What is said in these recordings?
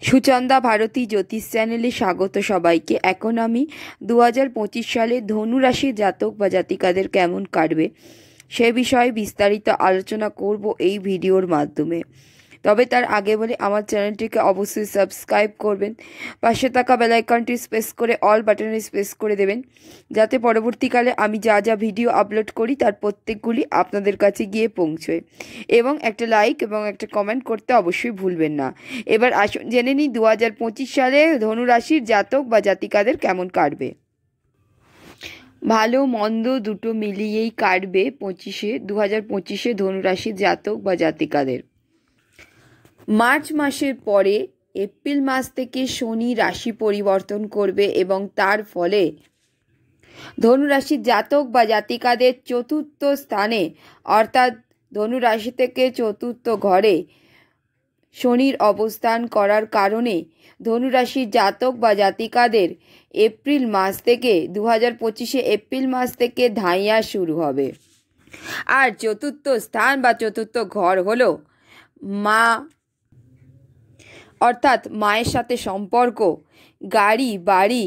সুচন্দা ভারতী জ্যোতিষ চ্যানেলে স্বাগত সবাইকে। এখন আমি 2025 সালে ধনু রাশির জাতক বা জাতিকাদের কেমন কাটবে সে বিষয়ে বিস্তারিত আলোচনা করব এই ভিডিওর মাধ্যমে। তবে তার আগে বলে আমার চ্যানেলটিকে অবশ্যই সাবস্ক্রাইব করবেন, পাশে থাকা বেল আইকনটি প্রেস করে অল বাটনে প্রেস করে দেবেন, যাতে পরবর্তীকালে আমি যা যা ভিডিও আপলোড করি তার প্রত্যেকগুলি আপনাদের কাছে গিয়ে পৌঁছয়। এবং একটা লাইক এবং একটা কমেন্ট করতে অবশ্যই ভুলবেন না। এবার আসুন জেনে নিই 2025 সালে ধনু রাশির জাতক বা জাতিকাদের কেমন কাটবে। ভালো মন্দ দুটো মিলিয়েই কাটবে 2025 ধনু রাশির জাতক বা জাতিকাদের। মার্চ মাসের পরে এপ্রিল মাস থেকে শনি রাশি পরিবর্তন করবে এবং তার ফলে ধনু রাশির জাতক বা জাতিকাদের চতুর্থ স্থানে অর্থাৎ ধনু রাশি থেকে চতুর্থ ঘরে শনির অবস্থান করার কারণে ধনু রাশির জাতক বা জাতিকাদের এপ্রিল মাস থেকে 2025 এপ্রিল মাস থেকে ধাইয়া শুরু হবে। আর চতুর্থ স্থান বা চতুর্থ ঘর হলো মা, অর্থাৎ মায়ের সাথে সম্পর্ক, গাড়ি বাড়ি,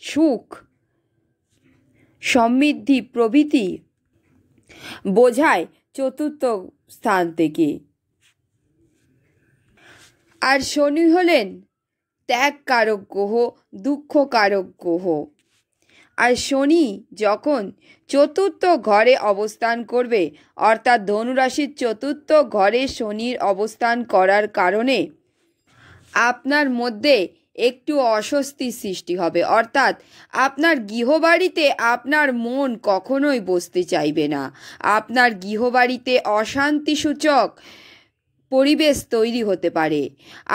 সুখ সমৃদ্ধি প্রভৃতি বোঝায় চতুর্থ স্থান থেকে। আর শনি হলেন ত্যাগ কারক গ্রহ, দুঃখ কারক গ্রহ। আর শনি যখন চতুর্থ ঘরে অবস্থান করবে অর্থাৎ ধনুরাশির চতুর্থ ঘরে শনির অবস্থান করার কারণে আপনার মধ্যে একটু অস্বস্তি সৃষ্টি হবে, অর্থাৎ আপনার গৃহবাড়িতে আপনার মন কখনোই বসতে চাইবে না। আপনার গৃহবাড়িতে অশান্তিসূচক পরিবেশ তৈরি হতে পারে।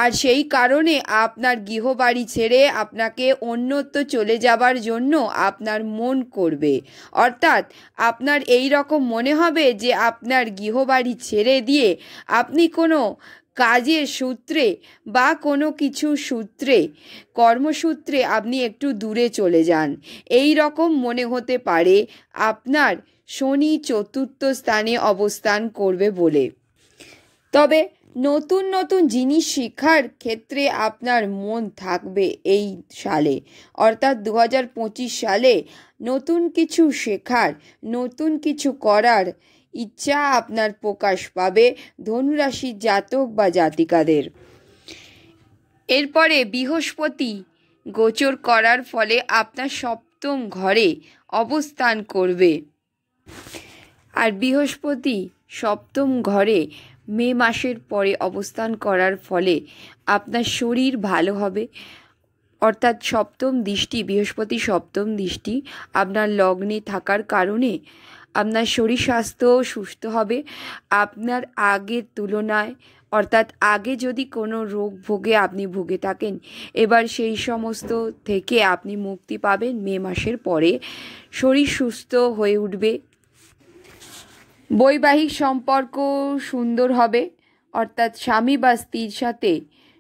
আর সেই কারণে আপনার গৃহবাড়ি ছেড়ে আপনাকে অন্যত্র চলে যাবার জন্য আপনার মন করবে, অর্থাৎ আপনার এই রকম মনে হবে যে আপনার গৃহবাড়ি ছেড়ে দিয়ে আপনি কোনো কাজের সূত্রে বা কোনো কিছু সূত্রে কর্মসূত্রে আপনি একটু দূরে চলে যান। এই রকম মনে হতে পারে আপনার শনি চতুর্থ স্থানে অবস্থান করবে বলে। তবে নতুন নতুন জিনিস শেখার ক্ষেত্রে আপনার মন থাকবে এই সালে, অর্থাৎ 2025 সালে নতুন কিছু শেখার, নতুন কিছু করার ইচ্ছা আপনার প্রকাশ পাবে ধনুরাশির জাতক বা জাতিকাদের। এরপরে বৃহস্পতি গোচর করার ফলে আপনার সপ্তম ঘরে অবস্থান করবে। আর বৃহস্পতি সপ্তম ঘরে মে মাসের পরে অবস্থান করার ফলে আপনার শরীর ভালো হবে, অর্থাৎ সপ্তম দৃষ্টি, বৃহস্পতি সপ্তম দৃষ্টি আপনার লগ্নে থাকার কারণে আপনার শরীর স্বাস্থ্য সুস্থ হবে আপনার আগের তুলনায়। অর্থাৎ আগে যদি কোনো রোগ ভোগে আপনি ভুগে থাকেন, এবার সেই সমস্ত থেকে আপনি মুক্তি পাবেন। মে মাসের পরে শরীর সুস্থ হয়ে উঠবে, বৈবাহিক সম্পর্ক সুন্দর হবে, অর্থাৎ স্বামী বা স্ত্রীর সাথে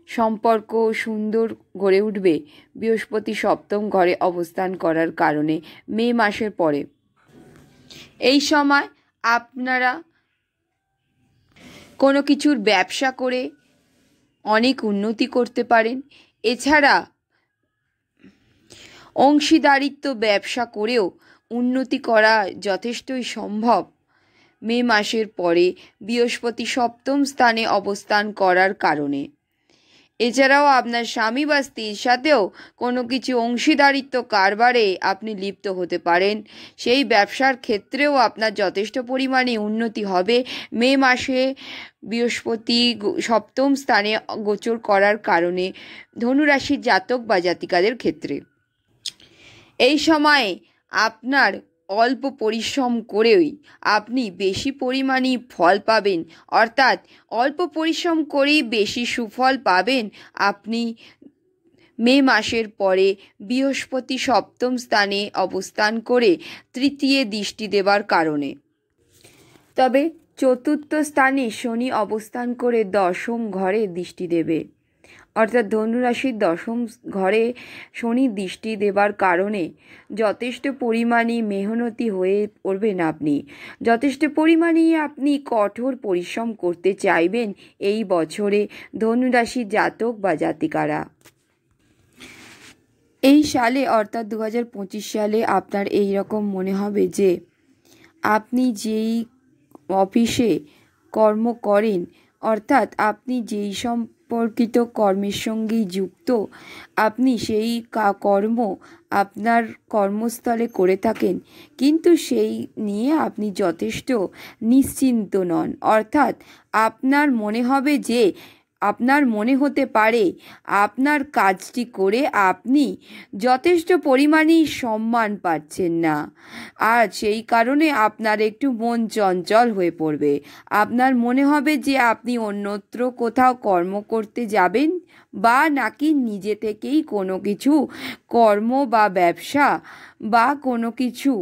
সম্পর্ক সুন্দর গড়ে উঠবে বৃহস্পতি সপ্তম ঘরে অবস্থান করার কারণে মে মাসের পরে। এই সময় আপনারা কোনো কিছুর ব্যবসা করে অনেক উন্নতি করতে পারেন। এছাড়া অংশীদারিত্ব ব্যবসা করেও উন্নতি করা যথেষ্টই সম্ভব মে মাসের পরে বৃহস্পতি সপ্তম স্থানে অবস্থান করার কারণে। এছাড়াও আপনার স্বামী বা স্ত্রীর সাথেও কোনো কিছু অংশীদারিত্ব কারবারে আপনি লিপ্ত হতে পারেন। সেই ব্যবসার ক্ষেত্রেও আপনার যথেষ্ট পরিমাণে উন্নতি হবে মে মাসে বৃহস্পতি সপ্তম স্থানে গোচর করার কারণে ধনুরাশির জাতক বা জাতিকাদের ক্ষেত্রে। এই সময়ে আপনার অল্প পরিশ্রম করেই আপনি বেশি পরিমাণে ফল পাবেন, অর্থাৎ অল্প পরিশ্রম করেই বেশি সুফল পাবেন আপনি মে মাসের পরে বৃহস্পতি সপ্তম স্থানে অবস্থান করে তৃতীয় দৃষ্টি দেবার কারণে। তবে চতুর্থ স্থানে শনি অবস্থান করে দশম ঘরে দৃষ্টি দেবে। অর্থাৎ ধনুরাশির দশম ঘরে শনি দৃষ্টি দেবার কারণে যথেষ্ট পরিমাণে মেহনতি হয়ে পড়বেন আপনি। যথেষ্ট পরিমাণে আপনি কঠোর পরিশ্রম করতে চাইবেন এই বছরে ধনুরাশির জাতক বা জাতিকারা। এই সালে অর্থাৎ 2025 সালে আপনার এই রকম মনে হবে যে আপনি যেই অফিসে কর্ম করেন, অর্থাৎ আপনি যেই সম্পর্কিত কর্মের সঙ্গেই যুক্ত, আপনি সেই কর্ম আপনার কর্মস্থলে করে থাকেন, কিন্তু সেই নিয়ে আপনি যথেষ্ট নিশ্চিন্ত নন। অর্থাৎ আপনার মনে হবে যে আপনার মনে হতে পারে আপনার কাজটি করে আপনি যথেষ্ট পরিমাণেই সম্মান পাচ্ছেন না, আর সেই কারণে আপনার একটু মন চঞ্চল হয়ে পড়বে। আপনার মনে হবে যে আপনি অন্যত্র কোথাও কর্ম করতে যাবেন, বা নাকি নিজে থেকেই কোনো কিছু কর্ম বা ব্যবসা বা কোনো কিছু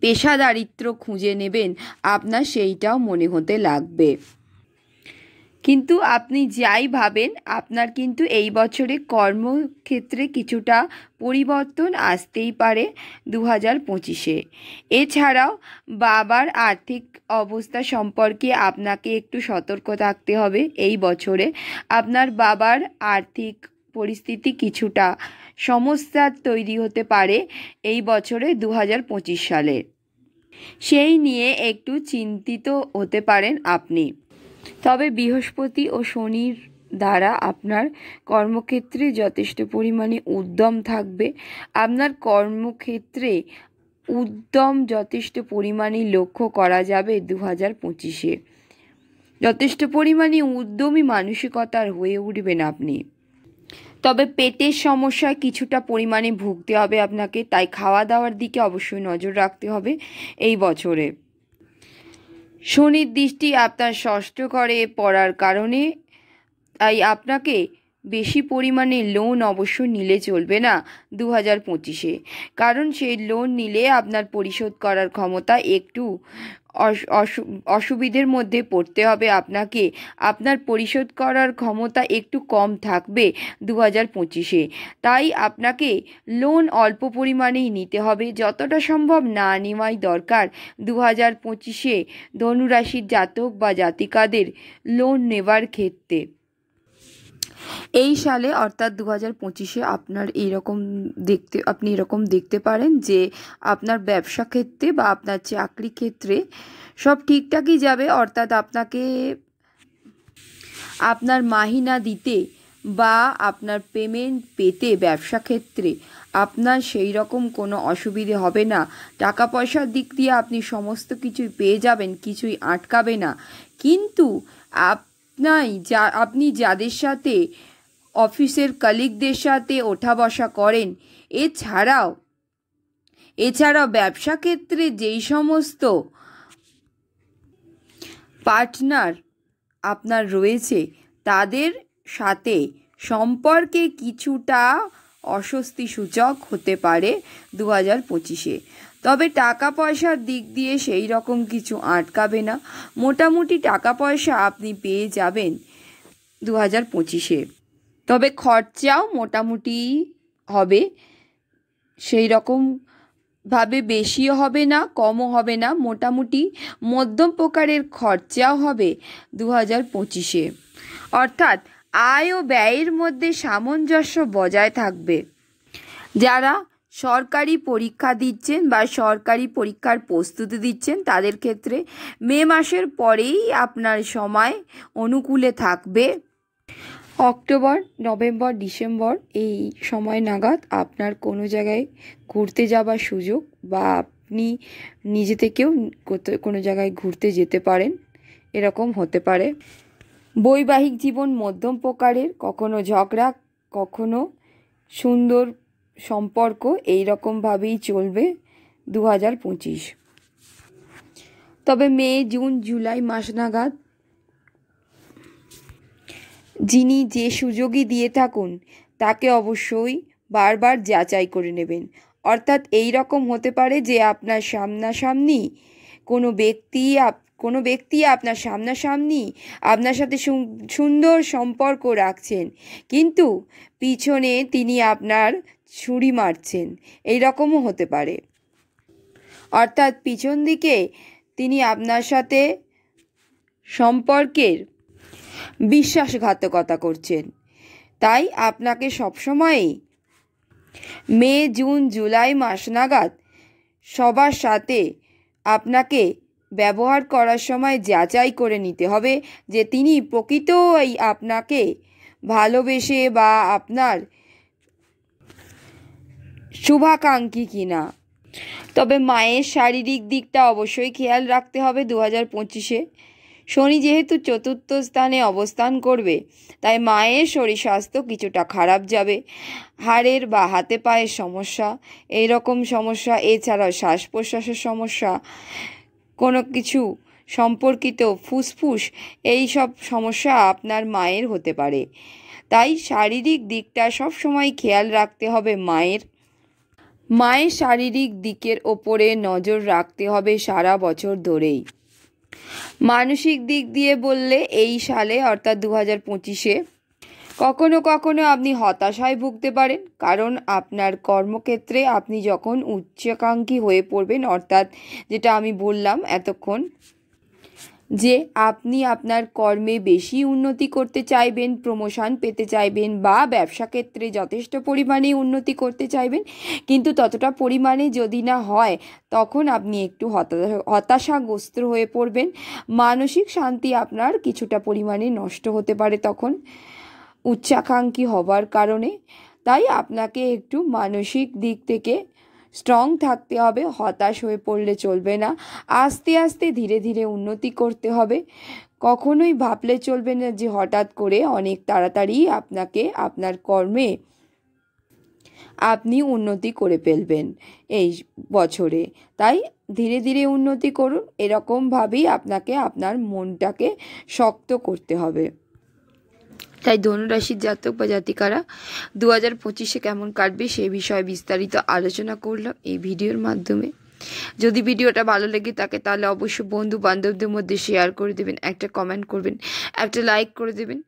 পেশাদারিত্ব খুঁজে নেবেন, আপনার সেইটাও মনে হতে লাগবে। কিন্তু আপনি যাই ভাবেন, আপনার কিন্তু এই বছরে কর্মক্ষেত্রে কিছুটা পরিবর্তন আসতেই পারে 2025-এ। এছাড়াও বাবার আর্থিক অবস্থা সম্পর্কে আপনাকে একটু সতর্ক থাকতে হবে। এই বছরে আপনার বাবার আর্থিক পরিস্থিতি কিছুটা সমস্যার তৈরি হতে পারে এই বছরে 2025 সালে। সেই নিয়ে একটু চিন্তিত হতে পারেন আপনি। তবে বৃহস্পতি ও শনির দ্বারা আপনার কর্মক্ষেত্রে যথেষ্ট পরিমাণে উদ্যম থাকবে। আপনার কর্মক্ষেত্রে উদ্যম যথেষ্ট পরিমাণে লক্ষ্য করা যাবে 2025-এ। যথেষ্ট পরিমাণে উদ্যমী মানসিকতার হয়ে উঠবেন আপনি। তবে পেটের সমস্যায় কিছুটা পরিমাণে ভুগতে হবে আপনাকে, তাই খাওয়া দাওয়ার দিকে অবশ্যই নজর রাখতে হবে এই বছরে। শনির দৃষ্টি আপনার ষষ্ঠ ঘরে পড়ার কারণে তাই আপনাকে বেশি পরিমাণে লোন অবশ্য নিলে চলবে না 2025-এ, কারণ সেই লোন নিলে আপনার পরিশোধ করার ক্ষমতা একটু অসুবিধের মধ্যে পড়তে হবে আপনাকে। আপনার পরিশোধ করার ক্ষমতা একটু কম থাকবে 2025-এ, তাই আপনাকে লোন অল্প পরিমাণেই নিতে হবে, যতটা সম্ভব না নেওয়াই দরকার 2025-এ ধনুরাশির জাতক বা জাতিকাদের লোন নেবার ক্ষেত্রে। এই সালে অর্থাৎ 2025-এ আপনি এরকম দেখতে পারেন যে আপনার ব্যবসা ক্ষেত্রে বা আপনার চাকরি ক্ষেত্রে সব ঠিকঠাকই যাবে। অর্থাৎ আপনাকে আপনার মাহিনা দিতে বা আপনার পেমেন্ট পেতে ব্যবসা ক্ষেত্রে আপনার সেই রকম কোনো অসুবিধে হবে না। টাকা পয়সার দিক দিয়ে আপনি সমস্ত কিছুই পেয়ে যাবেন, কিছুই আটকাবে না। কিন্তু আপনি যাদের সাথে অফিসের কলিগদের সাথে ওঠা বসা করেন, এছাড়াও ব্যবসা ক্ষেত্রে যেই সমস্ত পার্টনার আপনার রয়েছে তাদের সাথে সম্পর্কে কিছুটা অস্বস্তি সূচক হতে পারে 2025-এ। তবে টাকা পয়সার দিক দিয়ে সেই রকম কিছু আটকাবে না। মোটামুটি টাকা পয়সা আপনি পেয়ে যাবেন 2025-এ। তবে খরচাও মোটামুটি হবে, সেই রকমভাবে বেশিও হবে না, কমও হবে না, মোটামুটি মধ্যম প্রকারের খরচাও হবে 2025-এ। অর্থাৎ আয় ও ব্যয়ের মধ্যে সামঞ্জস্য বজায় থাকবে। যারা সরকারি পরীক্ষা দিচ্ছেন বা সরকারি পরীক্ষার প্রস্তুতি দিচ্ছেন তাদের ক্ষেত্রে মে মাসের পরেই আপনার সময় অনুকূলে থাকবে। অক্টোবর, নভেম্বর, ডিসেম্বর এই সময় নাগাদ আপনার কোনো জায়গায় ঘুরতে যাবার সুযোগ বা আপনি নিজে থেকেও কোনো জায়গায় ঘুরতে যেতে পারেন, এরকম হতে পারে। বৈবাহিক জীবন মধ্যম প্রকারের, কখনো ঝগড়া, কখনো সুন্দর সম্পর্ক, এই রকমভাবেই চলবে 2025। তবে মে, জুন, জুলাই মাস নাগাদ যিনি যে সুযোগই দিয়ে থাকুন তাকে অবশ্যই বারবার যাচাই করে নেবেন। অর্থাৎ এই রকম হতে পারে যে আপনার সামনাসামনি কোনো ব্যক্তি কোনো ব্যক্তি আপনার সামনাসামনি আপনার সাথে সুন্দর সম্পর্ক রাখছেন, কিন্তু পিছনে তিনি আপনার ছুরি মারছেন, এই রকমও হতে পারে। অর্থাৎ পিছন দিকে তিনি আপনার সাথে সম্পর্কের বিশ্বাসঘাতকতা করছেন। তাই আপনাকে সবসময়ই মে, জুন, জুলাই মাস নাগাদ সবার সাথে আপনাকে ব্যবহার করার সময় যাচাই করে নিতে হবে যে তিনি প্রকৃতই আপনাকে ভালোবেসে বা আপনার শুভাকাঙ্ক্ষী কিনা। তবে মায়ের শারীরিক দিকটা অবশ্যই খেয়াল রাখতে হবে 2025-এ। শনি যেহেতু চতুর্থ স্থানে অবস্থান করবে, তাই মায়ের শরীর স্বাস্থ্য কিছুটা খারাপ যাবে। হাড়ের বা হাতে পায়ের সমস্যা, এই রকম সমস্যা, এছাড়াও শ্বাস প্রশ্বাসের সমস্যা, কোনো কিছু সম্পর্কিত ফুসফুস, এই সব সমস্যা আপনার মায়ের হতে পারে। তাই শারীরিক দিকটা সব সময় খেয়াল রাখতে হবে মায়ের শারীরিক দিকের ওপরে নজর রাখতে হবে সারা বছর ধরেই। মানসিক দিক দিয়ে বললে এই সালে অর্থাৎ 2025-এ কখনো কখনো আপনি হতাশায় ভুগতে পারেন, কারণ আপনার কর্মক্ষেত্রে আপনি যখন উচ্চাকাঙ্ক্ষী হয়ে পড়বেন, অর্থাৎ যেটা আমি বললাম এতক্ষণ যে আপনি আপনার কর্মে বেশি উন্নতি করতে চাইবেন, প্রমোশন পেতে চাইবেন বা ব্যবসা ক্ষেত্রে যথেষ্ট পরিমাণে উন্নতি করতে চাইবেন, কিন্তু ততটা পরিমাণে যদি না হয় তখন আপনি একটু হতাশাগ্রস্ত হয়ে পড়বেন। মানসিক শান্তি আপনার কিছুটা পরিমাণে নষ্ট হতে পারে তখন উচ্চাকাঙ্ক্ষী হবার কারণে। তাই আপনাকে একটু মানসিক দিক থেকে স্ট্রং থাকতে হবে, হতাশ হয়ে পড়লে চলবে না। আস্তে আস্তে ধীরে ধীরে উন্নতি করতে হবে। কখনোই ভাবলে চলবে না যে হঠাৎ করে অনেক তাড়াতাড়ি আপনাকে আপনার কর্মে আপনি উন্নতি করে ফেলবেন এই বছরে। তাই ধীরে ধীরে উন্নতি করুন, এরকমভাবেই আপনাকে আপনার মনটাকে শক্ত করতে হবে। তাই ধনুরাশির জাতক বা জাতিকারা 2025-এ কেমন কাটবে সেই বিষয়ে বিস্তারিত আলোচনা করলাম এই ভিডিওর মাধ্যমে। যদি ভিডিওটা ভালো লেগে থাকে তাহলে অবশ্যই বন্ধু বান্ধবদের মধ্যে শেয়ার করে দেবেন, একটা কমেন্ট করবেন, একটা লাইক করে দেবেন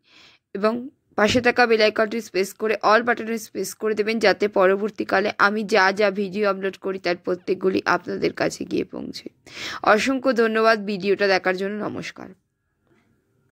এবং পাশে থাকা বেল আইকনটি প্রেস করে অল বাটনে প্রেস করে দেবেন, যাতে পরবর্তীকালে আমি যা যা ভিডিও আপলোড করি তার প্রত্যেকগুলি আপনাদের কাছে গিয়ে পৌঁছে। অসংখ্য ধন্যবাদ ভিডিওটা দেখার জন্য। নমস্কার।